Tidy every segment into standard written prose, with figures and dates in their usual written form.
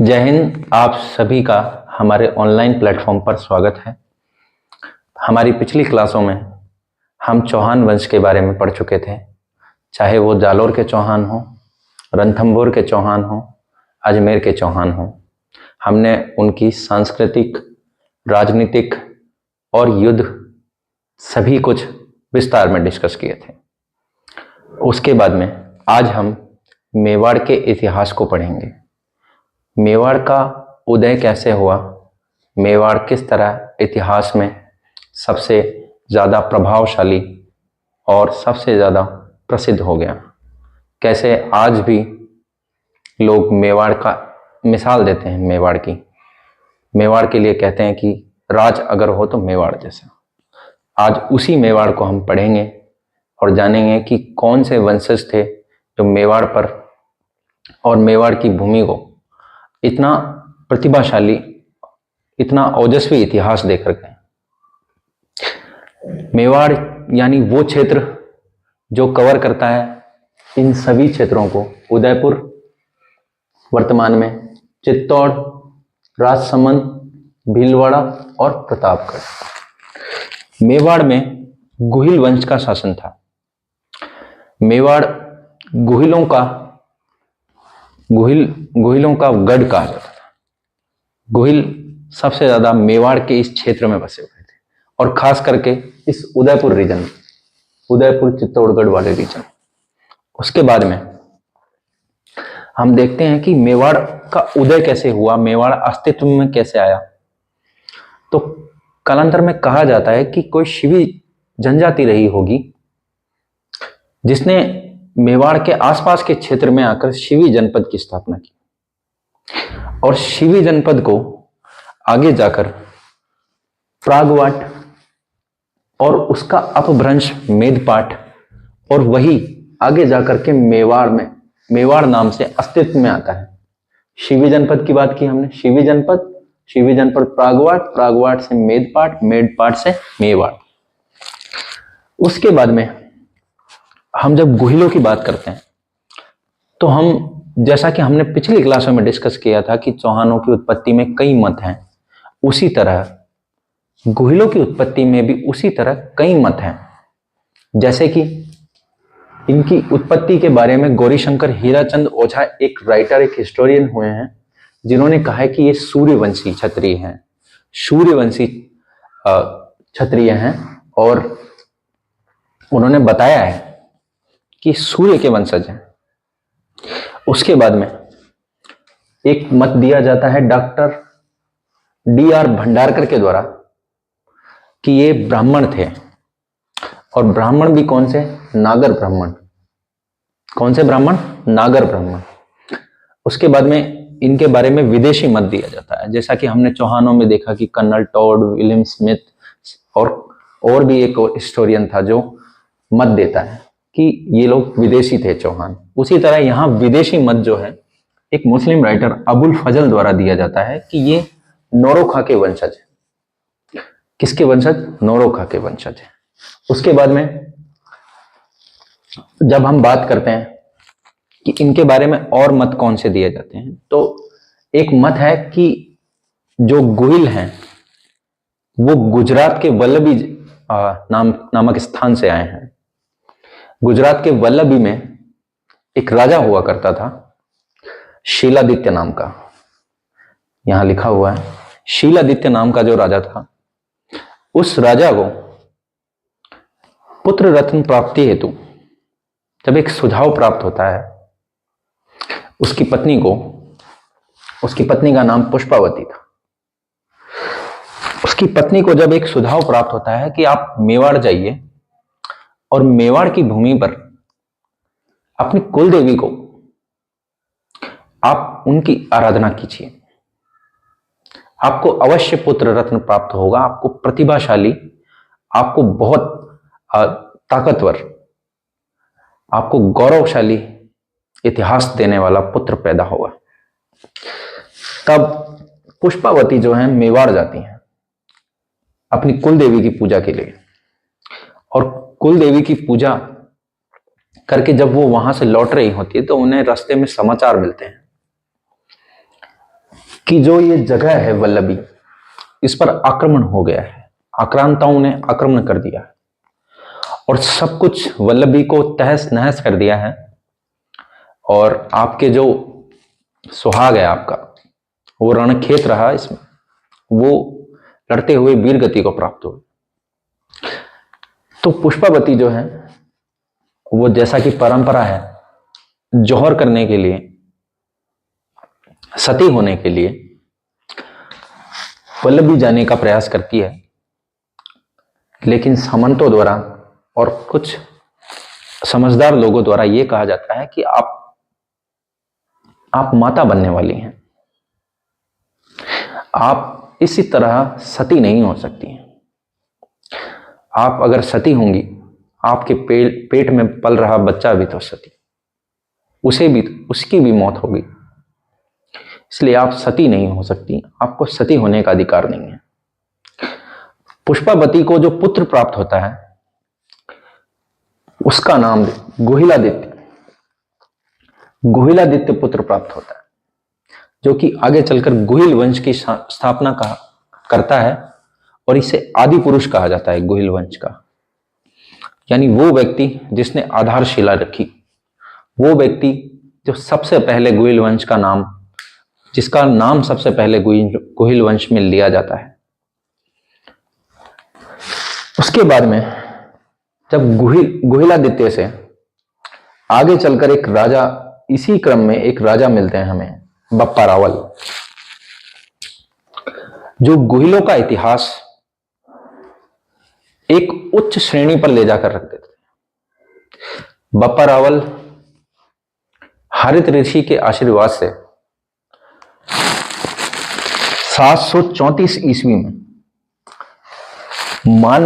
जय हिंद। आप सभी का हमारे ऑनलाइन प्लेटफॉर्म पर स्वागत है। हमारी पिछली क्लासों में हम चौहान वंश के बारे में पढ़ चुके थे, चाहे वो जालोर के चौहान हो, रणथंभौर के चौहान हो, अजमेर के चौहान हो। हमने उनकी सांस्कृतिक, राजनीतिक और युद्ध सभी कुछ विस्तार में डिस्कस किए थे। उसके बाद में आज हम मेवाड़ के इतिहास को पढ़ेंगे। मेवाड़ का उदय कैसे हुआ, मेवाड़ किस तरह इतिहास में सबसे ज़्यादा प्रभावशाली और सबसे ज़्यादा प्रसिद्ध हो गया, कैसे आज भी लोग मेवाड़ का मिसाल देते हैं। मेवाड़ के लिए कहते हैं कि राज अगर हो तो मेवाड़ जैसा। आज उसी मेवाड़ को हम पढ़ेंगे और जानेंगे कि कौन से वंशज थे जो मेवाड़ पर और मेवाड़ की भूमि को इतना प्रतिभाशाली, इतना ओजस्वी इतिहास देकर गए। मेवाड़ यानी वो क्षेत्र जो कवर करता है इन सभी क्षेत्रों को, उदयपुर वर्तमान में, चित्तौड़, राजसमंद, भीलवाड़ा और प्रतापगढ़। मेवाड़ में गुहिल वंश का शासन था। मेवाड़ गुहिलों का गढ़ कहा जाता था। गुहिल सबसे ज्यादा मेवाड़ के इस क्षेत्र में बसे हुए थे और खास करके इस उदयपुर रीजन में, उदयपुर चित्तौड़गढ़ वाले रीजन। उसके बाद में हम देखते हैं कि मेवाड़ का उदय कैसे हुआ, मेवाड़ अस्तित्व में कैसे आया। तो कालांतर में कहा जाता है कि कोई शिवी जनजाति रही होगी जिसने मेवाड़ के आसपास के क्षेत्र में आकर शिवी जनपद की स्थापना की और शिवी जनपद को आगे जाकर प्रागवाट और उसका अपभ्रंश मेदपाट और वही आगे जाकर के मेवाड़ नाम से अस्तित्व में आता है। शिवी जनपद की बात की हमने, शिवी जनपद प्रागवाट से मेदपाट से मेवाड़। उसके बाद में हम जब गुहिलों की बात करते हैं तो हम, जैसा कि हमने पिछली क्लासों में डिस्कस किया था कि चौहानों की उत्पत्ति में कई मत हैं, उसी तरह गुहिलों की उत्पत्ति में भी उसी तरह कई मत हैं। जैसे कि इनकी उत्पत्ति के बारे में गौरीशंकर हीराचंद ओझा एक राइटर, एक हिस्टोरियन हुए हैं, जिन्होंने कहा है कि ये सूर्यवंशी क्षत्रिय हैं और उन्होंने बताया है कि सूर्य के वंशज हैं। उसके बाद में एक मत दिया जाता है डॉक्टर D.R. भंडारकर के द्वारा कि ये ब्राह्मण थे, और ब्राह्मण भी कौन से? नागर ब्राह्मण। कौन से ब्राह्मण? नागर ब्राह्मण। उसके बाद में इनके बारे में विदेशी मत दिया जाता है, जैसा कि हमने चौहानों में देखा कि कर्नल टॉड, विलियम स्मिथ और भी एक हिस्टोरियन था जो मत देता है कि ये लोग विदेशी थे चौहान। उसी तरह यहाँ विदेशी मत जो है एक मुस्लिम राइटर अबुल फजल द्वारा दिया जाता है कि ये नौरोखा के वंशज है। किसके वंशज? नौरोखा के वंशज है। उसके बाद में जब हम बात करते हैं कि इनके बारे में और मत कौन से दिए जाते हैं, तो एक मत है कि जो गुहिल हैं वो गुजरात के वल्लभी नामक स्थान से आए हैं। गुजरात के वल्लभी में एक राजा हुआ करता था शीलादित्य नाम का, यहां लिखा हुआ है शीलादित्य नाम का जो राजा था, उस राजा को पुत्र रत्न प्राप्ति हेतु जब एक सुझाव प्राप्त होता है, उसकी पत्नी का नाम पुष्पावती था। उसकी पत्नी को जब एक सुझाव प्राप्त होता है कि आप मेवाड़ जाइए और मेवाड़ की भूमि पर अपनी कुल देवी को आप उनकी आराधना कीजिए, आपको अवश्य पुत्र रत्न प्राप्त होगा, आपको प्रतिभाशाली, आपको बहुत ताकतवर, आपको गौरवशाली इतिहास देने वाला पुत्र पैदा होगा। तब पुष्पावती जो है मेवाड़ जाती हैं अपनी कुल देवी की पूजा के लिए, और कुल देवी की पूजा करके जब वो वहां से लौट रही होती है तो उन्हें रास्ते में समाचार मिलते हैं कि जो ये जगह है वल्लभी, इस पर आक्रमण हो गया है, आक्रांताओं ने आक्रमण कर दिया है और सब कुछ वल्लभी को तहस नहस कर दिया है। और आपके जो सुहाग है आपका, वो रणखेत रहा, इसमें वो लड़ते हुए वीर गति को प्राप्त हुए। तो पुष्पावती जो है वो, जैसा कि परंपरा है, जौहर करने के लिए, सती होने के लिए वल्लभी जाने का प्रयास करती है, लेकिन सामंतों द्वारा और कुछ समझदार लोगों द्वारा यह कहा जाता है कि आप माता बनने वाली हैं, आप इसी तरह सती नहीं हो सकती हैं। आप अगर सती होंगी, आपके पेट में पल रहा बच्चा भी तो सती, उसकी भी मौत होगी, इसलिए आप सती नहीं हो सकती, आपको सती होने का अधिकार नहीं है। पुष्पावती को जो पुत्र प्राप्त होता है उसका नाम गुहिलादित्य पुत्र प्राप्त होता है, जो कि आगे चलकर गुहिल वंश की स्थापना करता है और इसे आदि पुरुष कहा जाता है गुहिल वंश का। यानी वो व्यक्ति जिसने आधारशिला रखी, वो व्यक्ति जो सबसे पहले गुहिल वंश का नाम, जिसका नाम सबसे पहले गुहिल वंश में लिया जाता है। उसके बाद में जब गुहिलादित्य से आगे चलकर एक राजा, इसी क्रम में एक राजा मिलते हैं हमें, बप्पा रावल, जो गुहिलों का इतिहास एक उच्च श्रेणी पर ले जाकर रखते थे। बप्पा रावल हरित ऋषि के आशीर्वाद से 734 ईस्वी में मान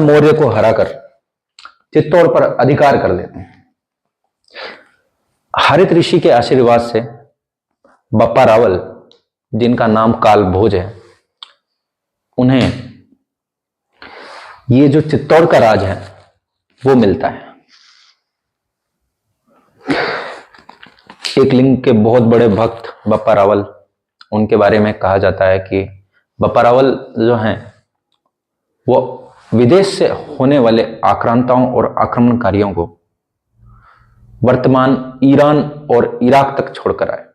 मौर्य को हराकर चित्तौड़ पर अधिकार कर लेते हैं। हरित ऋषि के आशीर्वाद से बप्पा रावल, जिनका नाम काल भोज है, उन्हें ये जो चित्तौड़ का राज है वो मिलता है। एक लिंग के बहुत बड़े भक्त बप्पा रावल, उनके बारे में कहा जाता है कि बप्पा रावल जो हैं वो विदेश से होने वाले आक्रांताओं और आक्रमणकारियों को वर्तमान ईरान और इराक तक छोड़कर आए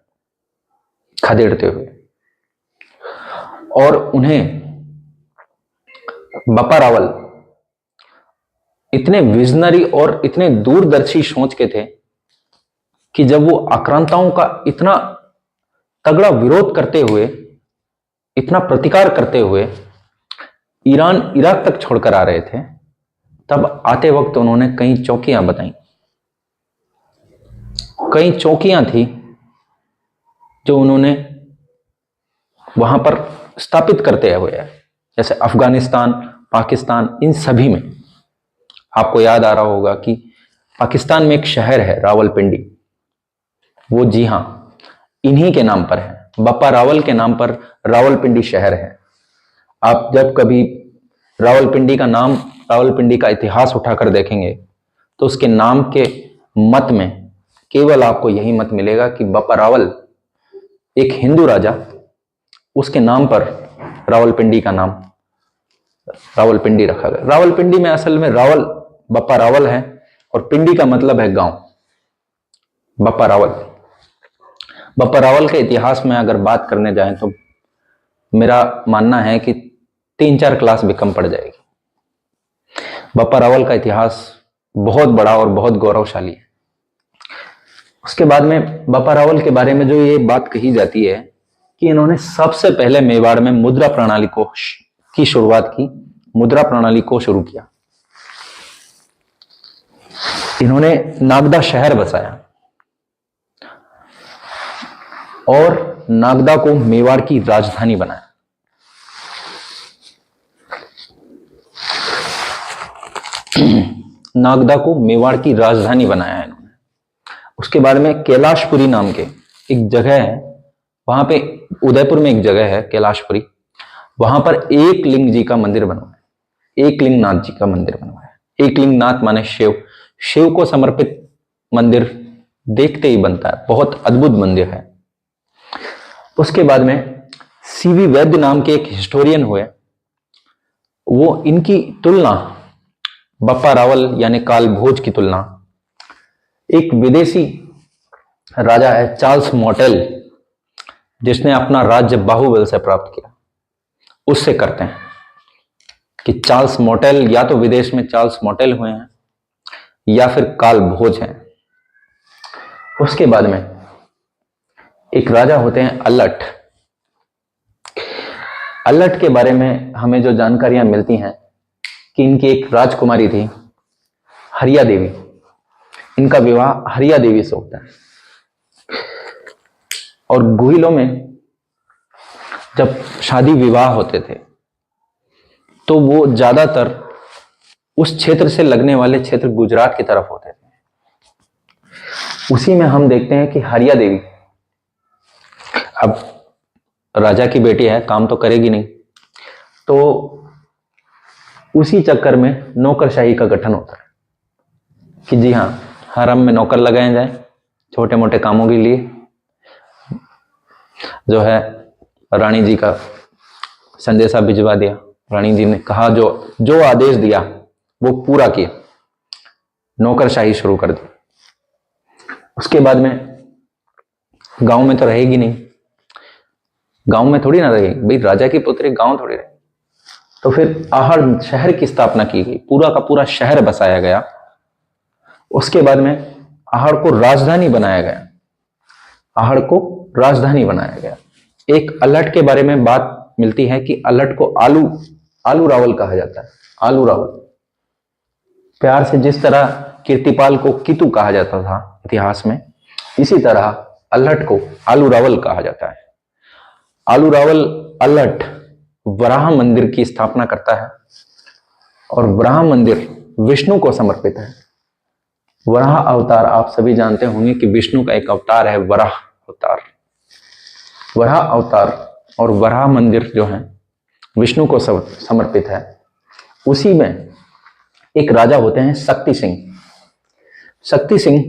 खदेड़ते हुए, और उन्हें बप्पा रावल इतने विजनरी और इतने दूरदर्शी सोच के थे कि जब वो आक्रांताओं का इतना तगड़ा विरोध करते हुए, इतना प्रतिकार करते हुए ईरान इराक तक छोड़कर आ रहे थे, तब आते वक्त उन्होंने कई चौकियां बताई, कई चौकियां थी जो उन्होंने वहां पर स्थापित करते हुए है, जैसे अफगानिस्तान, पाकिस्तान, इन सभी में। आपको याद आ रहा होगा कि पाकिस्तान में एक शहर है रावलपिंडी, वो जी हां इन्हीं के नाम पर है, बप्पा रावल के नाम पर रावलपिंडी शहर है। आप जब कभी रावलपिंडी का नाम, रावलपिंडी का इतिहास उठाकर देखेंगे तो उसके नाम के मत में केवल आपको यही मत मिलेगा कि बप्पा रावल एक हिंदू राजा, उसके नाम पर रावलपिंडी का नाम रावलपिंडी रखा गया। रावलपिंडी में असल में रावल बप्पा रावल है और पिंडी का मतलब है गांव। बप्पा रावल के इतिहास में अगर बात करने जाएं तो मेरा मानना है कि 3-4 क्लास भी कम पड़ जाएगी। बप्पा रावल का इतिहास बहुत बड़ा और बहुत गौरवशाली है। उसके बाद में बप्पा रावल के बारे में जो ये बात कही जाती है कि इन्होंने सबसे पहले मेवाड़ में मुद्रा प्रणाली की शुरुआत की, मुद्रा प्रणाली को शुरू किया। इन्होंने नागदा शहर बसाया और नागदा को मेवाड़ की राजधानी बनाया। नागदा को मेवाड़ की राजधानी बनाया है इन्होंने। उसके बाद में कैलाशपुरी नाम के एक जगह है, वहां पे उदयपुर में एक जगह है कैलाशपुरी, वहां पर एक लिंग जी का मंदिर बनवाया, एक लिंगनाथ जी का मंदिर बनवाया। एक लिंगनाथ माने शिव, शिव को समर्पित मंदिर देखते ही बनता है, बहुत अद्भुत मंदिर है। उसके बाद में सीवी वैद्य नाम के एक हिस्टोरियन हुए, वो इनकी तुलना बप्पा रावल यानी काल भोज की तुलना एक विदेशी राजा है चार्ल्स मॉटेल, जिसने अपना राज्य बाहुबल से प्राप्त किया, उससे करते हैं कि चार्ल्स मॉटेल या तो विदेश में चार्ल्स मॉटेल हुए हैं या फिर काल भोज हैं। उसके बाद में एक राजा होते हैं अल्लट। अल्लट के बारे में हमें जो जानकारियां मिलती हैं कि इनकी एक राजकुमारी थी हरिया देवी, इनका विवाह हरिया देवी से होता है। और गुहिलों में जब शादी विवाह होते थे तो वो ज्यादातर उस क्षेत्र से लगने वाले क्षेत्र गुजरात की तरफ होते थे। उसी में हम देखते हैं कि हरिया देवी अब राजा की बेटी है, काम तो करेगी नहीं, तो उसी चक्कर में नौकरशाही का गठन होता है कि जी हाँ, हरम में नौकर लगाए जाए छोटे मोटे कामों के लिए। जो है रानी जी का संदेशा भिजवा दिया, रानी जी ने कहा जो आदेश दिया वो पूरा किया, नौकरशाही शुरू कर दी। उसके बाद में गांव में तो रहेगी नहीं, गांव में थोड़ी ना रहेगी भाई, राजा की पुत्री गांव थोड़ी रहेगी। तो फिर आहड़ शहर की स्थापना की गई, पूरा का पूरा शहर बसाया गया। उसके बाद में आहड़ को राजधानी बनाया गया, आहड़ को राजधानी बनाया गया। एक अल्लट के बारे में बात मिलती है कि अल्लट को आलू रावल कहा जाता है। आलू रावल प्यार से जिस तरह कीर्तिपाल को कीतू कहा जाता था इतिहास में, इसी तरह अल्लट को आलू रावल कहा जाता है। आलू रावल अल्लट वराह मंदिर की स्थापना करता है और वराह मंदिर विष्णु को समर्पित है। वराह अवतार आप सभी जानते होंगे कि विष्णु का एक अवतार है वराह अवतार। वराह अवतार और वराह मंदिर जो है विष्णु को समर्पित है। उसी में एक राजा होते हैं शक्ति सिंह। शक्ति सिंह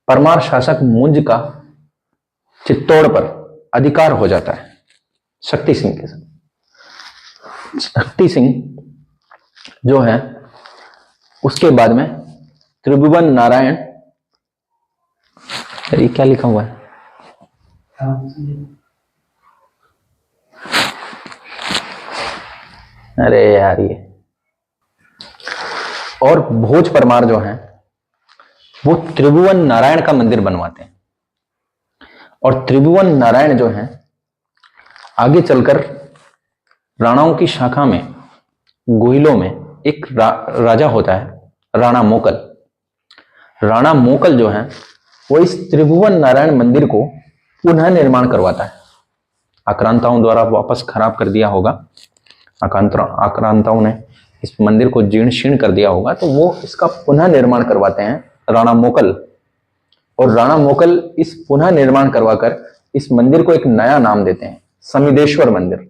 परमार शासक मुंज का चित्तौड़ पर अधिकार हो जाता है। शक्ति सिंह के साथ शक्ति सिंह जो है, उसके बाद में त्रिभुवन नारायण, ये क्या लिखा हुआ है, अरे यार ये, और भोज परमार जो हैं वो त्रिभुवन नारायण का मंदिर बनवाते हैं। और त्रिभुवन नारायण जो हैं आगे चलकर राणाओं की शाखा में गोहिलों में एक राजा होता है राणा मोकल। राणा मोकल जो है वो इस त्रिभुवन नारायण मंदिर को पुनः निर्माण करवाता है। आक्रांताओं द्वारा वापस खराब कर दिया होगा, आक्रांताओं ने इस मंदिर को जीर्ण शीर्ण कर दिया होगा, तो वो इसका पुनः निर्माण करवाते हैं राणा मोकल। और राणा मोकल इस पुनः निर्माण करवाकर इस मंदिर को एक नया नाम देते हैं, समिदेश्वर मंदिर।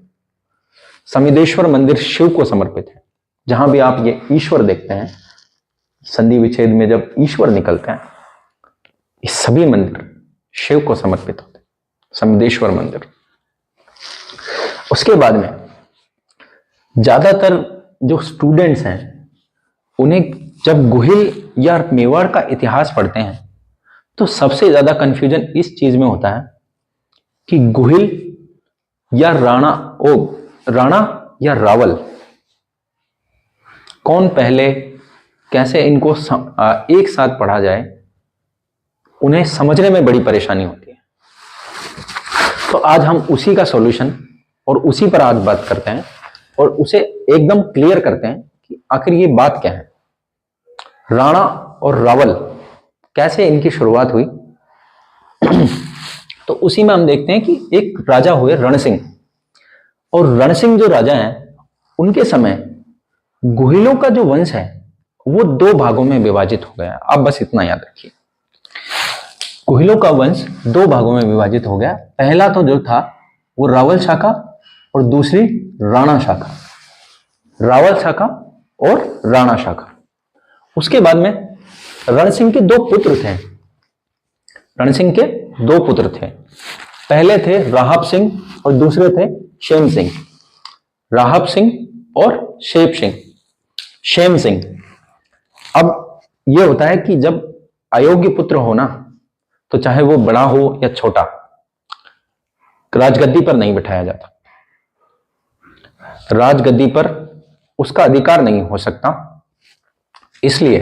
समिदेश्वर मंदिर शिव को समर्पित है। जहां भी आप ये ईश्वर देखते हैं, संधि विच्छेद में जब ईश्वर निकलते हैं, ये सभी मंदिर शिव को समर्पित होते हैं, समिदेश्वर मंदिर। उसके बाद में ज्यादातर जो स्टूडेंट्स हैं उन्हें जब गोहिल या मेवाड़ का इतिहास पढ़ते हैं तो सबसे ज्यादा कंफ्यूजन इस चीज में होता है कि गोहिल या राणा या रावल कौन पहले, कैसे इनको एक साथ पढ़ा जाए, उन्हें समझने में बड़ी परेशानी होती है। तो आज हम उसी का सॉल्यूशन और उसी पर आज बात करते हैं और उसे एकदम क्लियर करते हैं कि आखिर ये बात क्या है, राणा और रावल कैसे इनकी शुरुआत हुई। तो उसी में हम देखते हैं कि एक राजा हुए रणसिंह, और रणसिंह जो राजा हैं उनके समय गोहिलों का जो वंश है वो दो भागों में विभाजित हो गया। आप बस इतना याद रखिए, गोहिलों का वंश दो भागों में विभाजित हो गया। पहला तो जो था वो रावल शाखा और दूसरी राणा शाखा, रावल शाखा और राणा शाखा। उसके बाद में रणसिंह के दो पुत्र थे, रणसिंह के दो पुत्र थे। पहले थे राहब सिंह और दूसरे थे शेम सिंह। राहब सिंह और शेम सिंह। अब यह होता है कि जब अयोग्य पुत्र हो ना, तो चाहे वो बड़ा हो या छोटा, राजगद्दी पर नहीं बिठाया जाता। राजगद्दी पर उसका अधिकार नहीं हो सकता। इसलिए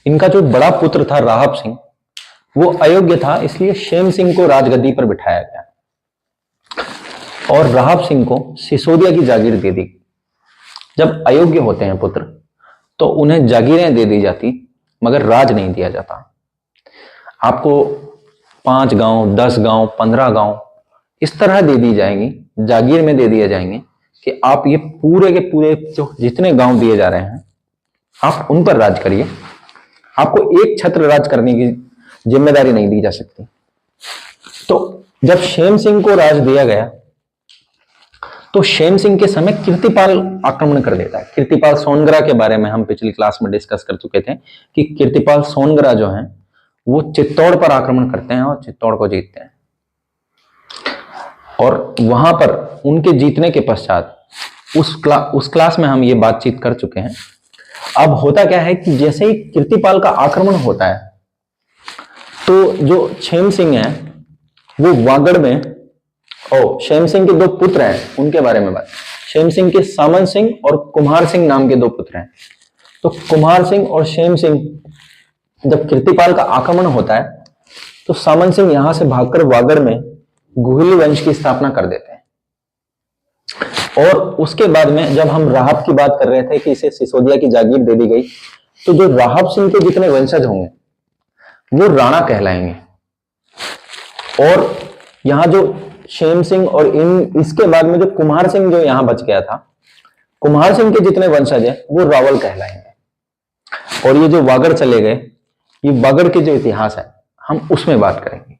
इनका जो बड़ा पुत्र था राहब सिंह, वो अयोग्य था, इसलिए शेम सिंह को राजगद्दी पर बिठाया गया और राहब सिंह को सिसोदिया की जागीर दे दी। जब अयोग्य होते हैं पुत्र तो उन्हें जागीरें दे दी जाती, मगर राज नहीं दिया जाता। आपको 5 गांव, 10 गांव, 15 गांव इस तरह दे दी जाएंगी, जागीर में दे दिए जाएंगे कि आप ये पूरे के पूरे जो जितने गांव दिए जा रहे हैं, आप उन पर राज करिए। आपको एक छत्र राज करने की जिम्मेदारी नहीं दी जा सकती। तो जब शेम सिंह को राज दिया गया तो शेम सिंह के समय कीर्तिपाल आक्रमण कर देता है। कीर्तिपाल सोनगरा के बारे में हम पिछली क्लास में डिस्कस कर चुके थे कि कीर्तिपाल सोनगरा जो है वो चित्तौड़ पर आक्रमण करते हैं और चित्तौड़ को जीतते हैं। और वहां पर उनके जीतने के पश्चात उस क्लास में हम ये बातचीत कर चुके हैं। अब होता क्या है कि जैसे ही कीर्तिपाल का आक्रमण होता है तो जो शेम सिंह है वो वागड़ में, शेम सिंह के 2 पुत्र हैं, उनके बारे में बात। शेम सिंह के सामन सिंह और कुम्हार सिंह नाम के 2 पुत्र हैं। तो कुम्हार सिंह और शेम सिंह, जब कीर्तिपाल का आक्रमण होता है तो सामन सिंह यहां से भागकर वागड़ में गुहिली वंश की स्थापना कर देते हैं। और उसके बाद में जब हम राहब की बात कर रहे थे कि इसे सिसोदिया की जागीर दे दी गई, तो जो राहब सिंह के जितने वंशज होंगे वो राणा कहलाएंगे। और यहां जो शेम सिंह और इसके बाद में जो कुम्हार सिंह जो यहां बच गया था, कुम्हार सिंह के जितने वंशज हैं वो रावल कहलाएंगे। और ये जो वागड़ चले गए, ये वागड़ के जो इतिहास है हम उसमें बात करेंगे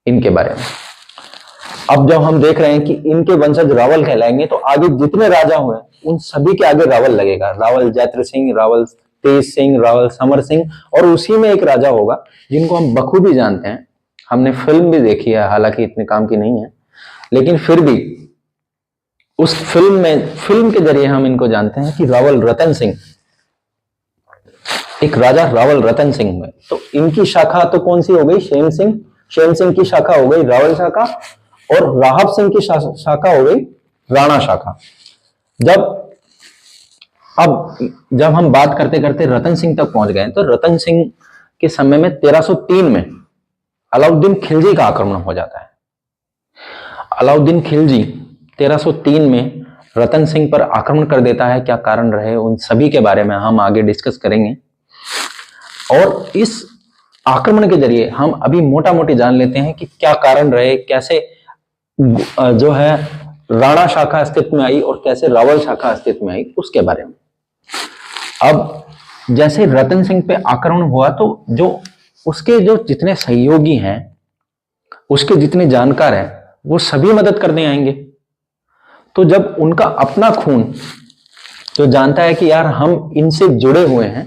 इनके बारे में। अब जब हम देख रहे हैं कि इनके वंशज रावल कहलाएंगे, तो आगे जितने राजा हुए उन सभी के आगे रावल लगेगा। रावल जैत्र सिंह, रावल तेज सिंह, रावल समर सिंह, और उसी में एक राजा होगा जिनको हम बखूबी जानते हैं। हमने फिल्म भी देखी है, हालांकि इतने काम की नहीं है, लेकिन फिर भी उस फिल्म के जरिए हम इनको जानते हैं कि रावल रतन सिंह, एक राजा रावल रतन सिंह हुए। तो इनकी शाखा तो कौन सी हो गई? शेम सिंह की शाखा हो गई रावल शाखा, और राहब सिंह की शाखा हो गई राणा शाखा। जब हम बात करते करते रतन सिंह तक पहुंच गए, तो रतन सिंह के समय में 1303 में अलाउद्दीन खिलजी का आक्रमण हो जाता है। अलाउद्दीन खिलजी 1303 में रतन सिंह पर आक्रमण कर देता है। क्या कारण रहे, उन सभी के बारे में हम आगे डिस्कस करेंगे। और इस आक्रमण के जरिए हम अभी मोटा मोटी जान लेते हैं कि क्या कारण रहे, कैसे जो है राणा शाखा अस्तित्व में आई और कैसे रावल शाखा अस्तित्व में आई, उसके बारे में। अब जैसे रतन सिंह पे आक्रमण हुआ तो जो उसके जो जितने सहयोगी हैं, उसके जितने जानकार हैं, वो सभी मदद करने आएंगे। तो जब उनका अपना खून जो जानता है कि यार हम इनसे जुड़े हुए हैं,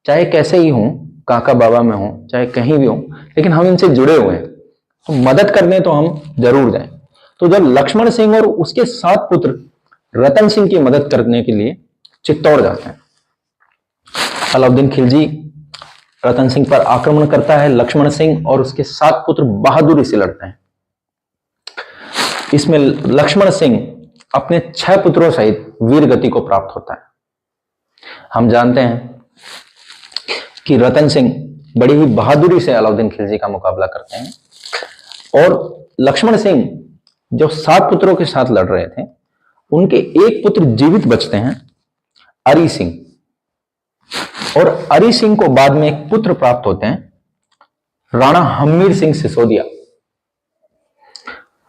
चाहे कैसे ही हों, काका बाबा में हों, चाहे कहीं भी हों, लेकिन हम इनसे जुड़े हुए हैं, तो मदद करने तो हम जरूर जाएं। तो जब लक्ष्मण सिंह और उसके 7 पुत्र रतन सिंह की मदद करने के लिए चित्तौड़ जाते हैं, अलाउद्दीन खिलजी रतन सिंह पर आक्रमण करता है। लक्ष्मण सिंह और उसके 7 पुत्र बहादुरी से लड़ते हैं। इसमें लक्ष्मण सिंह अपने 6 पुत्रों सहित वीर गति को प्राप्त होता है। हम जानते हैं कि रतन सिंह बड़ी ही बहादुरी से अलाउद्दीन खिलजी का मुकाबला करते हैं। और लक्ष्मण सिंह जो 7 पुत्रों के साथ लड़ रहे थे, उनके एक पुत्र जीवित बचते हैं, अरी सिंह। और अरी सिंह को बाद में एक पुत्र प्राप्त होते हैं, राणा हम्मीर सिंह सिसोदिया।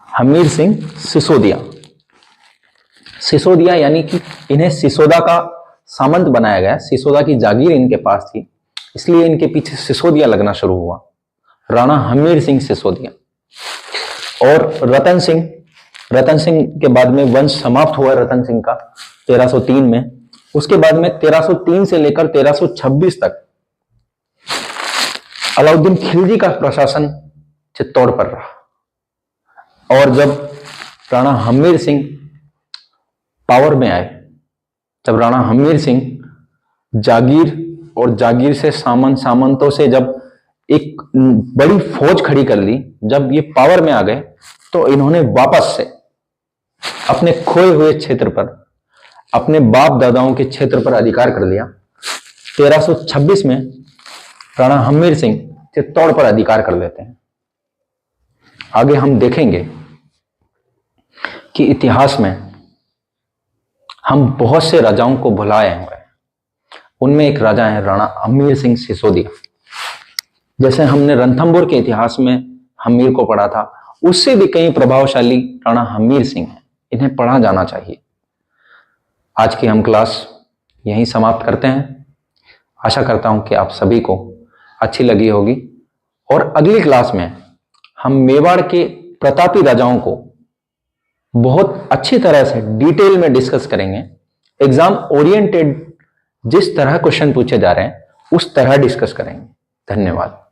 हम्मीर सिंह सिसोदिया यानी कि इन्हें सिसोदा का सामंत बनाया गया। सिसोदा की जागीर इनके पास थी, इसलिए इनके पीछे सिसोदिया लगना शुरू हुआ, राणा हम्मीर सिंह सिसोदिया। और रतन सिंह के बाद में वंश समाप्त हुआ रतन सिंह का 1303 में। उसके बाद में 1303 से लेकर 1326 तक अलाउद्दीन खिलजी का प्रशासन चित्तौड़ पर रहा। और जब राणा हमीर सिंह पावर में आए, जब राणा हमीर सिंह जागीर और जागीर से सामंतों से जब एक बड़ी फौज खड़ी कर ली, जब ये पावर में आ गए, तो इन्होंने वापस से अपने खोए हुए क्षेत्र पर, अपने बाप दादाओं के क्षेत्र पर अधिकार कर लिया। 1326 में राणा हमीर सिंह चित्तौड़ पर अधिकार कर लेते हैं। आगे हम देखेंगे कि इतिहास में हम बहुत से राजाओं को भुलाए हैं। उनमें एक राजा है राणा हमीर सिंह सिसोदिया। जैसे हमने रणथंभौर के इतिहास में हमीर को पढ़ा था, उससे भी कई प्रभावशाली राणा हमीर सिंह हैं, इन्हें पढ़ा जाना चाहिए। आज की हम क्लास यहीं समाप्त करते हैं। आशा करता हूं कि आप सभी को अच्छी लगी होगी और अगली क्लास में हम मेवाड़ के प्रतापी राजाओं को बहुत अच्छी तरह से डिटेल में डिस्कस करेंगे। एग्जाम ओरिएंटेड जिस तरह क्वेश्चन पूछे जा रहे हैं उस तरह डिस्कस करेंगे। धन्यवाद।